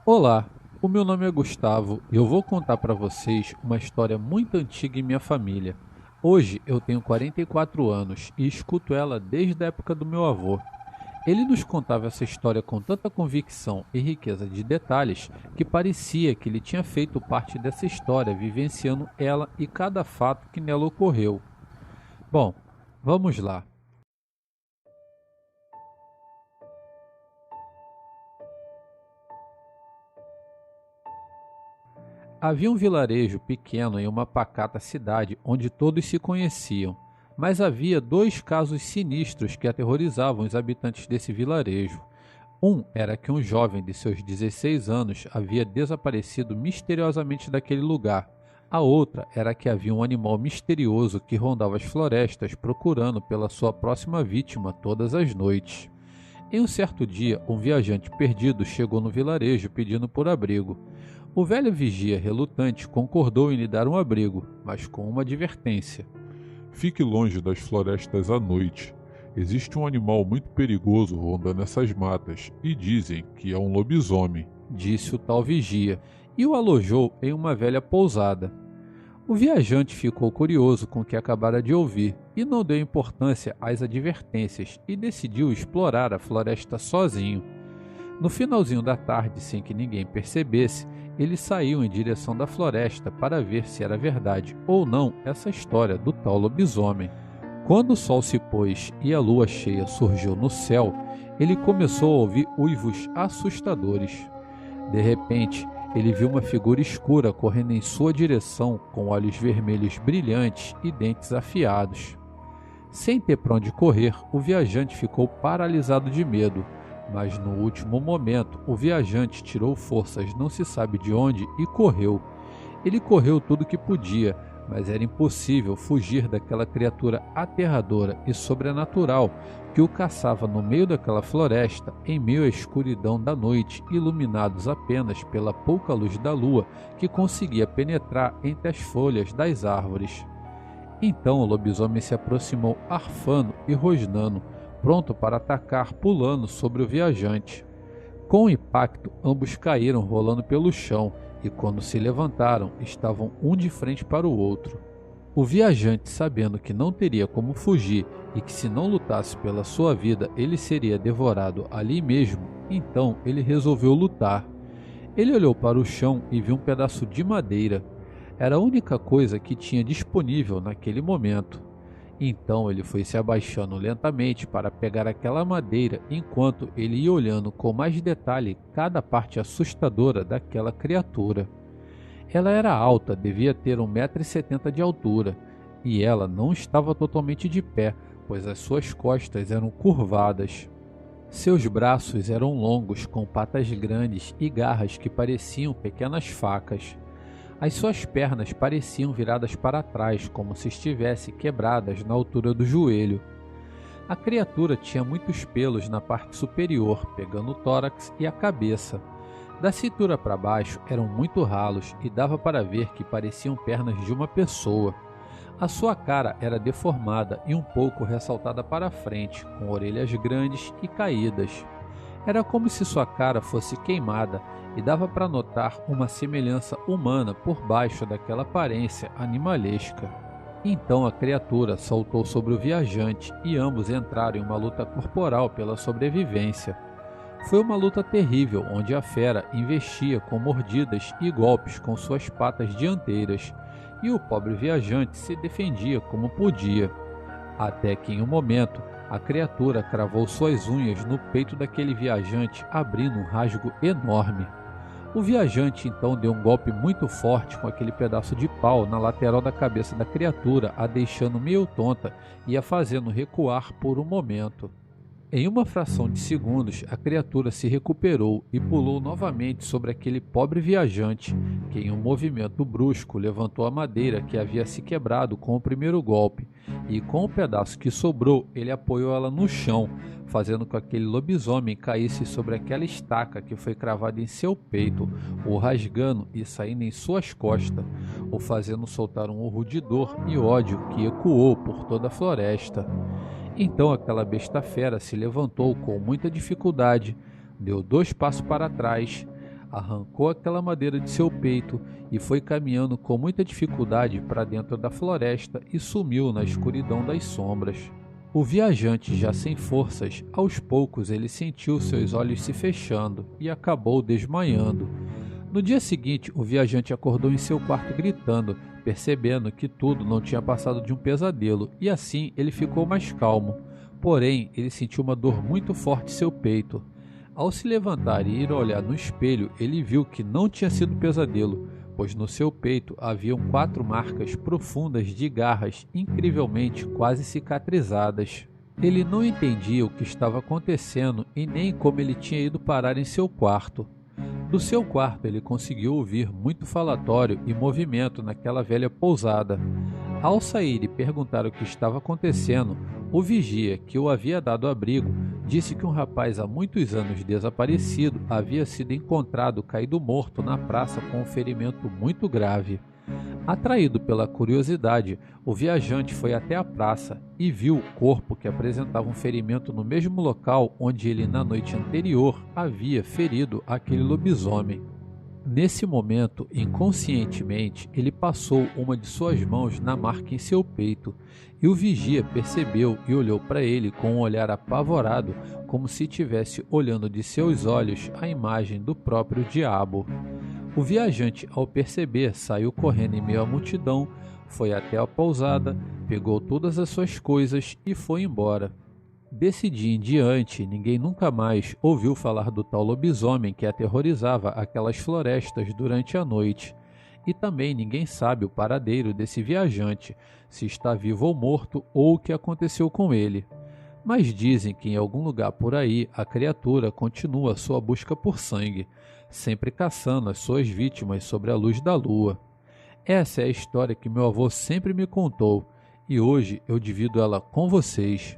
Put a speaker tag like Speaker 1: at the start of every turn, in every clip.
Speaker 1: Olá, o meu nome é Gustavo e eu vou contar para vocês uma história muito antiga em minha família. Hoje eu tenho 44 anos e escuto ela desde a época do meu avô. Ele nos contava essa história com tanta convicção e riqueza de detalhes que parecia que ele tinha feito parte dessa história, vivenciando ela e cada fato que nela ocorreu. Bom, vamos lá. Havia um vilarejo pequeno em uma pacata cidade onde todos se conheciam, mas havia dois casos sinistros que aterrorizavam os habitantes desse vilarejo. Um era que um jovem de seus 16 anos havia desaparecido misteriosamente daquele lugar. A outra era que havia um animal misterioso que rondava as florestas procurando pela sua próxima vítima todas as noites. Em um certo dia, um viajante perdido chegou no vilarejo pedindo por abrigo. O velho vigia, relutante, concordou em lhe dar um abrigo, mas com uma advertência.
Speaker 2: Fique longe das florestas à noite. Existe um animal muito perigoso rondando essas matas e dizem que é um lobisomem.
Speaker 1: Disse o tal vigia, e o alojou em uma velha pousada. O viajante ficou curioso com o que acabara de ouvir e não deu importância às advertências e decidiu explorar a floresta sozinho. No finalzinho da tarde, sem que ninguém percebesse, ele saiu em direção da floresta para ver se era verdade ou não essa história do tal lobisomem. Quando o sol se pôs e a lua cheia surgiu no céu, ele começou a ouvir uivos assustadores. De repente, ele viu uma figura escura correndo em sua direção com olhos vermelhos brilhantes e dentes afiados. Sem ter para onde correr, o viajante ficou paralisado de medo. Mas no último momento, o viajante tirou forças não se sabe de onde e correu. Ele correu tudo que podia, mas era impossível fugir daquela criatura aterradora e sobrenatural que o caçava no meio daquela floresta, em meio à escuridão da noite, iluminados apenas pela pouca luz da lua que conseguia penetrar entre as folhas das árvores. Então o lobisomem se aproximou arfando e rosnando, pronto para atacar pulando sobre o viajante. Com o impacto, ambos caíram rolando pelo chão e, quando se levantaram, estavam um de frente para o outro. O viajante, sabendo que não teria como fugir e que se não lutasse pela sua vida ele seria devorado ali mesmo, então ele resolveu lutar. Ele olhou para o chão e viu um pedaço de madeira. Era a única coisa que tinha disponível naquele momento. Então ele foi se abaixando lentamente para pegar aquela madeira enquanto ele ia olhando com mais detalhe cada parte assustadora daquela criatura. Ela era alta, devia ter 1,70 m de altura, e ela não estava totalmente de pé, pois as suas costas eram curvadas. Seus braços eram longos, com patas grandes e garras que pareciam pequenas facas. As suas pernas pareciam viradas para trás, como se estivessem quebradas na altura do joelho. A criatura tinha muitos pelos na parte superior, pegando o tórax e a cabeça. Da cintura para baixo eram muito ralos e dava para ver que pareciam pernas de uma pessoa. A sua cara era deformada e um pouco ressaltada para frente, com orelhas grandes e caídas. Era como se sua cara fosse queimada e dava para notar uma semelhança humana por baixo daquela aparência animalesca. Então a criatura saltou sobre o viajante e ambos entraram em uma luta corporal pela sobrevivência. Foi uma luta terrível onde a fera investia com mordidas e golpes com suas patas dianteiras e o pobre viajante se defendia como podia. Até que em um momento a criatura cravou suas unhas no peito daquele viajante, abrindo um rasgo enorme. O viajante então deu um golpe muito forte com aquele pedaço de pau na lateral da cabeça da criatura, a deixando meio tonta e a fazendo recuar por um momento. Em uma fração de segundos, a criatura se recuperou e pulou novamente sobre aquele pobre viajante, que em um movimento brusco levantou a madeira que havia se quebrado com o primeiro golpe, e com o pedaço que sobrou, ele apoiou ela no chão, fazendo com que aquele lobisomem caísse sobre aquela estaca que foi cravada em seu peito, o rasgando e saindo em suas costas, o fazendo soltar um urro de dor e ódio que ecoou por toda a floresta. Então aquela besta fera se levantou com muita dificuldade, deu 2 passos para trás, arrancou aquela madeira de seu peito e foi caminhando com muita dificuldade para dentro da floresta e sumiu na escuridão das sombras. O viajante, já sem forças, aos poucos ele sentiu seus olhos se fechando e acabou desmaiando. No dia seguinte, o viajante acordou em seu quarto gritando, percebendo que tudo não tinha passado de um pesadelo, e assim ele ficou mais calmo. Porém, ele sentiu uma dor muito forte em seu peito. Ao se levantar e ir olhar no espelho, ele viu que não tinha sido pesadelo, pois no seu peito haviam 4 marcas profundas de garras incrivelmente quase cicatrizadas. Ele não entendia o que estava acontecendo e nem como ele tinha ido parar em seu quarto. Do seu quarto ele conseguiu ouvir muito falatório e movimento naquela velha pousada. Ao sair e perguntar o que estava acontecendo, o vigia, que o havia dado abrigo, disse que um rapaz há muitos anos desaparecido havia sido encontrado caído morto na praça com um ferimento muito grave. Atraído pela curiosidade, o viajante foi até a praça e viu o corpo que apresentava um ferimento no mesmo local onde ele na noite anterior havia ferido aquele lobisomem. Nesse momento, inconscientemente, ele passou uma de suas mãos na marca em seu peito, e o vigia percebeu e olhou para ele com um olhar apavorado, como se estivesse olhando de seus olhos a imagem do próprio diabo. O viajante, ao perceber, saiu correndo em meio à multidão, foi até a pousada, pegou todas as suas coisas e foi embora. Desse dia em diante, ninguém nunca mais ouviu falar do tal lobisomem que aterrorizava aquelas florestas durante a noite. E também ninguém sabe o paradeiro desse viajante, se está vivo ou morto ou o que aconteceu com ele. Mas dizem que em algum lugar por aí a criatura continua sua busca por sangue, sempre caçando as suas vítimas sobre a luz da lua. Essa é a história que meu avô sempre me contou e hoje eu divido ela com vocês.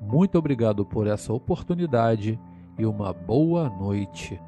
Speaker 1: Muito obrigado por essa oportunidade e uma boa noite.